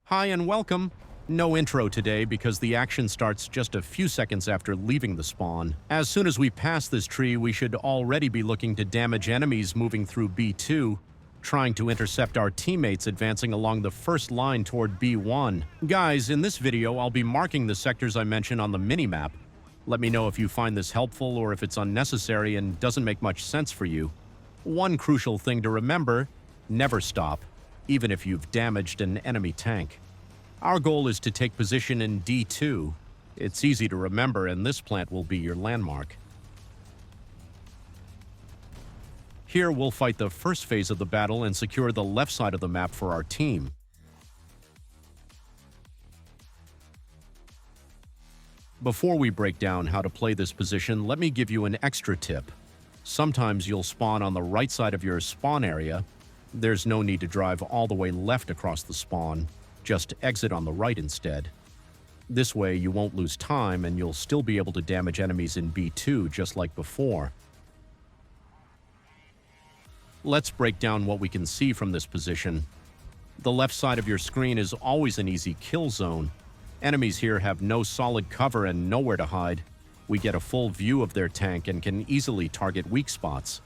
Hi and welcome. No intro today because the action starts just a few seconds after leaving the spawn. As soon as we pass this tree, we should already be looking to damage enemies moving through B2, trying to intercept our teammates advancing along the first line toward B1. Guys, in this video, I'll be marking the sectors I mentioned on the minimap. Let me know if you find this helpful or if it's unnecessary and doesn't make much sense for you. One crucial thing to remember: never stop, even if you've damaged an enemy tank. Our goal is to take position in D2. It's easy to remember, and this plant will be your landmark. Here we'll fight the first phase of the battle and secure the left side of the map for our team. Before we break down how to play this position, let me give you an extra tip. Sometimes you'll spawn on the right side of your spawn area. There's no need to drive all the way left across the spawn. Just exit on the right instead. This way you won't lose time and you'll still be able to damage enemies in B2 just like before. Let's break down what we can see from this position. The left side of your screen is always an easy kill zone. Enemies here have no solid cover and nowhere to hide. We get a full view of their tank and can easily target weak spots.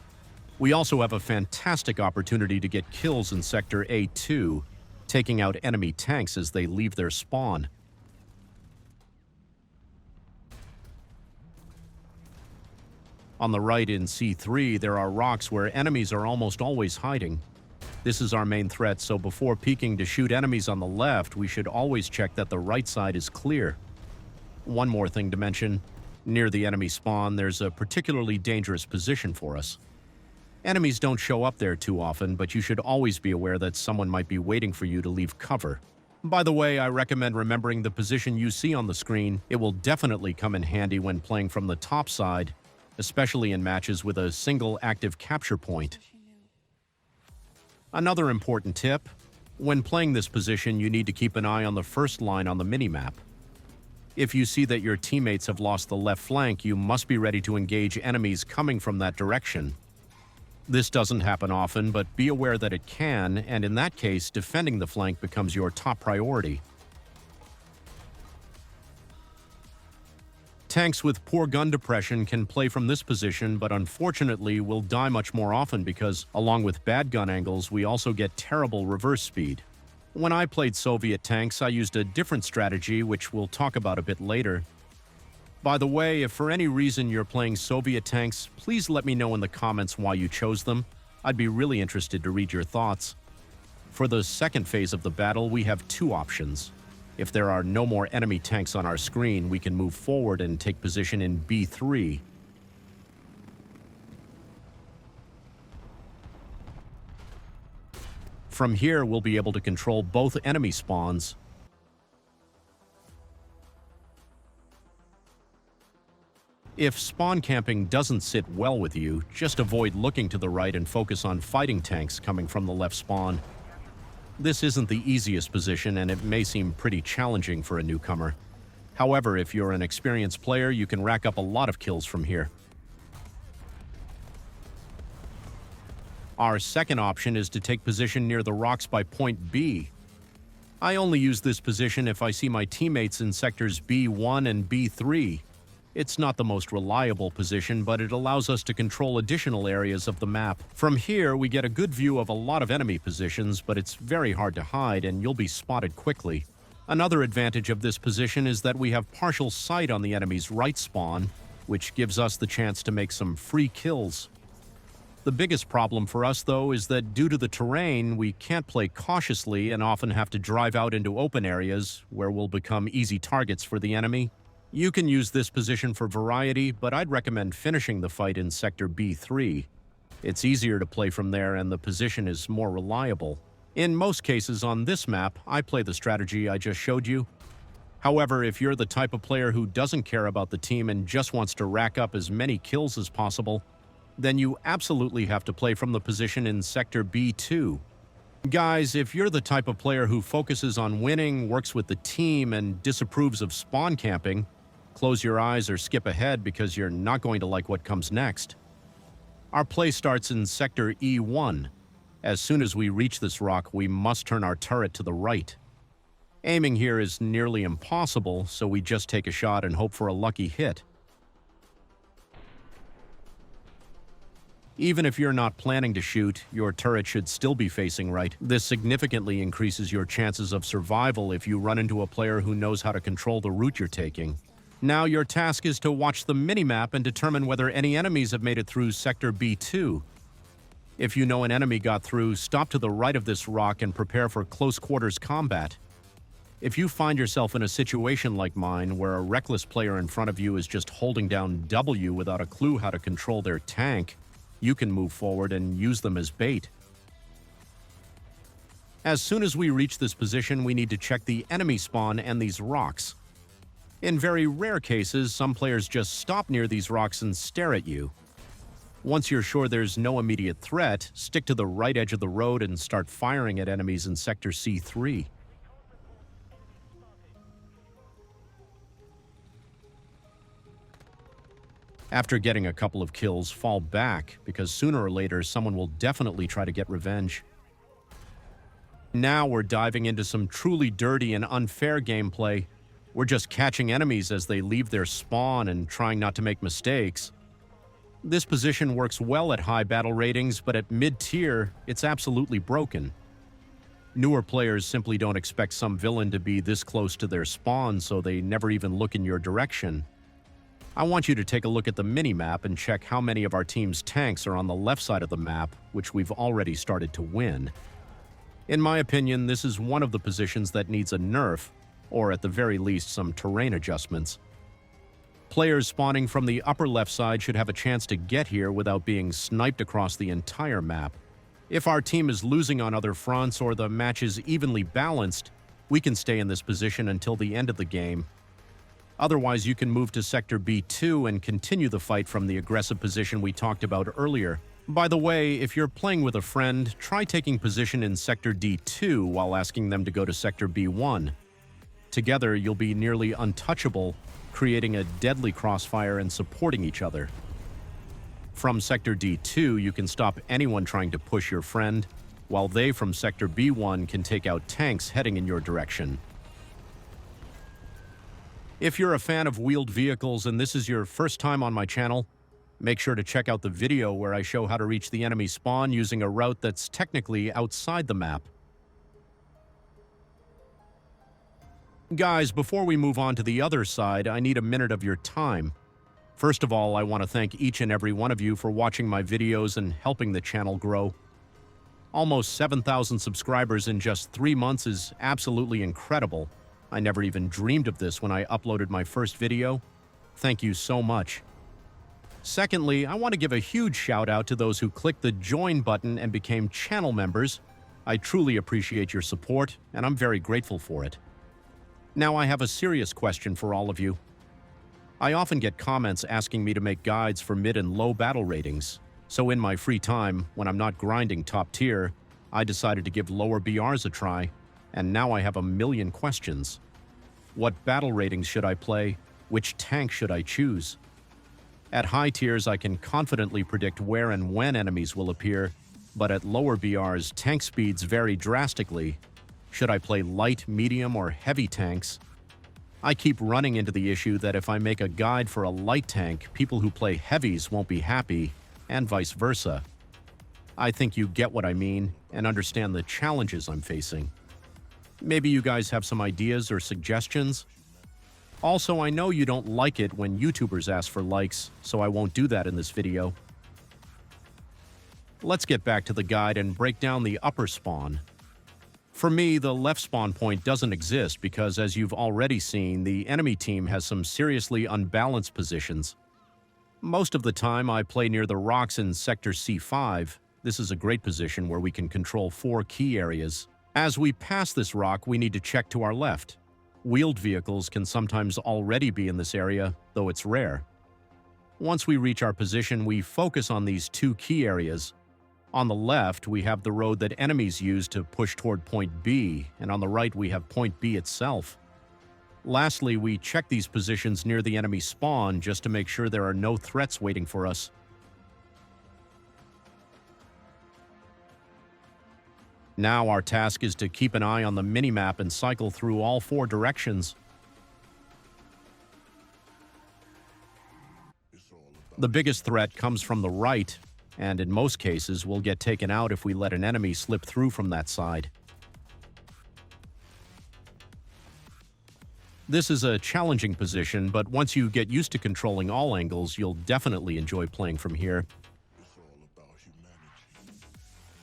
We also have a fantastic opportunity to get kills in Sector A2, taking out enemy tanks as they leave their spawn. On the right in C3, there are rocks where enemies are almost always hiding. This is our main threat, so before peeking to shoot enemies on the left, we should always check that the right side is clear. One more thing to mention: near the enemy spawn, there's a particularly dangerous position for us. Enemies don't show up there too often, but you should always be aware that someone might be waiting for you to leave cover. By the way, I recommend remembering the position you see on the screen. It will definitely come in handy when playing from the top side, especially in matches with a single active capture point. Another important tip: when playing this position, you need to keep an eye on the first line on the minimap. If you see that your teammates have lost the left flank, you must be ready to engage enemies coming from that direction. This doesn't happen often, but be aware that it can, and in that case, defending the flank becomes your top priority. Tanks with poor gun depression can play from this position, but unfortunately will die much more often because, along with bad gun angles, we also get terrible reverse speed. When I played Soviet tanks, I used a different strategy, which we'll talk about a bit later. By the way, if for any reason you're playing Soviet tanks, please let me know in the comments why you chose them. I'd be really interested to read your thoughts. For the second phase of the battle, we have two options. If there are no more enemy tanks on our screen, we can move forward and take position in B3. From here, we'll be able to control both enemy spawns. If spawn camping doesn't sit well with you, just avoid looking to the right and focus on fighting tanks coming from the left spawn. This isn't the easiest position, and it may seem pretty challenging for a newcomer. However, if you're an experienced player, you can rack up a lot of kills from here. Our second option is to take position near the rocks by point B. I only use this position if I see my teammates in sectors B1 and B3. It's not the most reliable position, but it allows us to control additional areas of the map. From here, we get a good view of a lot of enemy positions, but it's very hard to hide and you'll be spotted quickly. Another advantage of this position is that we have partial sight on the enemy's right spawn, which gives us the chance to make some free kills. The biggest problem for us, though, is that due to the terrain, we can't play cautiously and often have to drive out into open areas where we'll become easy targets for the enemy. You can use this position for variety, but I'd recommend finishing the fight in Sector B3. It's easier to play from there and the position is more reliable. In most cases on this map, I play the strategy I just showed you. However, if you're the type of player who doesn't care about the team and just wants to rack up as many kills as possible, then you absolutely have to play from the position in Sector B2. Guys, if you're the type of player who focuses on winning, works with the team, and disapproves of spawn camping, close your eyes or skip ahead because you're not going to like what comes next. Our play starts in Sector E1. As soon as we reach this rock, we must turn our turret to the right. Aiming here is nearly impossible, so we just take a shot and hope for a lucky hit. Even if you're not planning to shoot, your turret should still be facing right. This significantly increases your chances of survival if you run into a player who knows how to control the route you're taking. Now your task is to watch the minimap and determine whether any enemies have made it through Sector B2. If you know an enemy got through, stop to the right of this rock and prepare for close quarters combat. If you find yourself in a situation like mine, where a reckless player in front of you is just holding down W without a clue how to control their tank, you can move forward and use them as bait. As soon as we reach this position, we need to check the enemy spawn and these rocks. In very rare cases, some players just stop near these rocks and stare at you. Once you're sure there's no immediate threat, stick to the right edge of the road and start firing at enemies in Sector C3. After getting a couple of kills, fall back, because sooner or later someone will definitely try to get revenge. Now we're diving into some truly dirty and unfair gameplay. We're just catching enemies as they leave their spawn and trying not to make mistakes. This position works well at high battle ratings, but at mid-tier, it's absolutely broken. Newer players simply don't expect some villain to be this close to their spawn, so they never even look in your direction. I want you to take a look at the minimap and check how many of our team's tanks are on the left side of the map, which we've already started to win. In my opinion, this is one of the positions that needs a nerf, or at the very least some terrain adjustments. Players spawning from the upper left side should have a chance to get here without being sniped across the entire map. If our team is losing on other fronts or the match is evenly balanced, we can stay in this position until the end of the game. Otherwise, you can move to Sector B2 and continue the fight from the aggressive position we talked about earlier. By the way, if you're playing with a friend, try taking position in Sector D2 while asking them to go to Sector B1. Together, you'll be nearly untouchable, creating a deadly crossfire and supporting each other. From Sector D2, you can stop anyone trying to push your friend, while they from Sector B1 can take out tanks heading in your direction. If you're a fan of wheeled vehicles and this is your first time on my channel, make sure to check out the video where I show how to reach the enemy spawn using a route that's technically outside the map. Guys, before we move on to the other side, I need a minute of your time. First of all, I want to thank each and every one of you for watching my videos and helping the channel grow. Almost 7,000 subscribers in just 3 months is absolutely incredible. I never even dreamed of this when I uploaded my first video. Thank you so much. Secondly, I want to give a huge shout out to those who clicked the join button and became channel members. I truly appreciate your support, and I'm very grateful for it. Now I have a serious question for all of you. I often get comments asking me to make guides for mid and low battle ratings. So in my free time, when I'm not grinding top tier, I decided to give lower BRs a try. And now I have a million questions. What battle ratings should I play? Which tank should I choose? At high tiers, I can confidently predict where and when enemies will appear, but at lower BRs, tank speeds vary drastically. Should I play light, medium, or heavy tanks? I keep running into the issue that if I make a guide for a light tank, people who play heavies won't be happy, and vice versa. I think you get what I mean and understand the challenges I'm facing. Maybe you guys have some ideas or suggestions? Also, I know you don't like it when YouTubers ask for likes, so I won't do that in this video. Let's get back to the guide and break down the upper spawn. For me, the left spawn point doesn't exist because, as you've already seen, the enemy team has some seriously unbalanced positions. Most of the time, I play near the rocks in Sector C5. This is a great position where we can control 4 key areas. As we pass this rock, we need to check to our left. Wheeled vehicles can sometimes already be in this area, though it's rare. Once we reach our position, we focus on these 2 key areas. On the left, we have the road that enemies use to push toward Point B, and on the right we have Point B itself. Lastly, we check these positions near the enemy spawn just to make sure there are no threats waiting for us. Now our task is to keep an eye on the minimap and cycle through all 4 directions. The biggest threat comes from the right, and in most cases will get taken out if we let an enemy slip through from that side. This is a challenging position, but once you get used to controlling all angles, you'll definitely enjoy playing from here.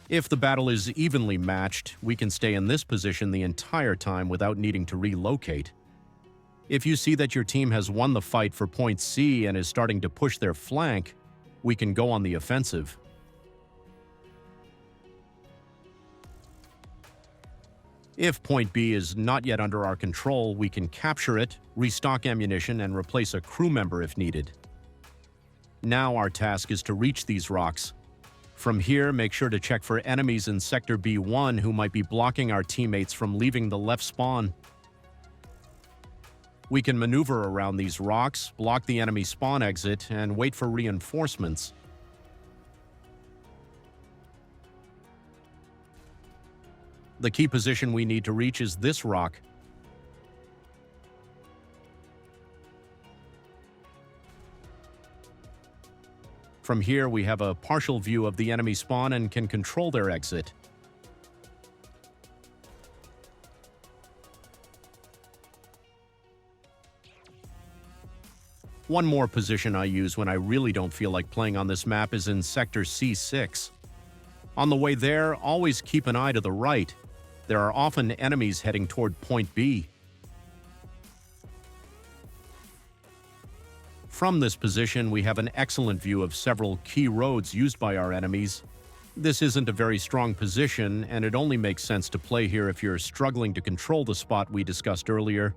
If the battle is evenly matched, we can stay in this position the entire time without needing to relocate. If you see that your team has won the fight for point C and is starting to push their flank, we can go on the offensive. If point B is not yet under our control, we can capture it, restock ammunition, and replace a crew member if needed. Now our task is to reach these rocks. From here, make sure to check for enemies in Sector B1 who might be blocking our teammates from leaving the left spawn. We can maneuver around these rocks, block the enemy spawn exit, and wait for reinforcements. The key position we need to reach is this rock. From here, we have a partial view of the enemy spawn and can control their exit. One more position I use when I really don't feel like playing on this map is in Sector C6. On the way there, always keep an eye to the right. There are often enemies heading toward point B. From this position, we have an excellent view of several key roads used by our enemies. This isn't a very strong position, and it only makes sense to play here if you're struggling to control the spot we discussed earlier.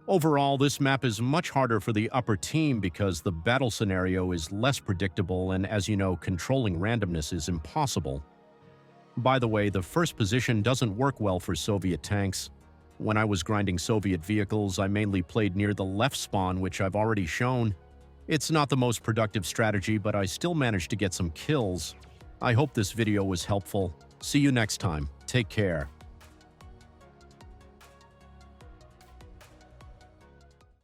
Overall, this map is much harder for the upper team because the battle scenario is less predictable, and as you know, controlling randomness is impossible. By the way, the first position doesn't work well for Soviet tanks. When I was grinding Soviet vehicles, I mainly played near the left spawn, which I've already shown. It's not the most productive strategy, but I still managed to get some kills. I hope this video was helpful. See you next time. Take care.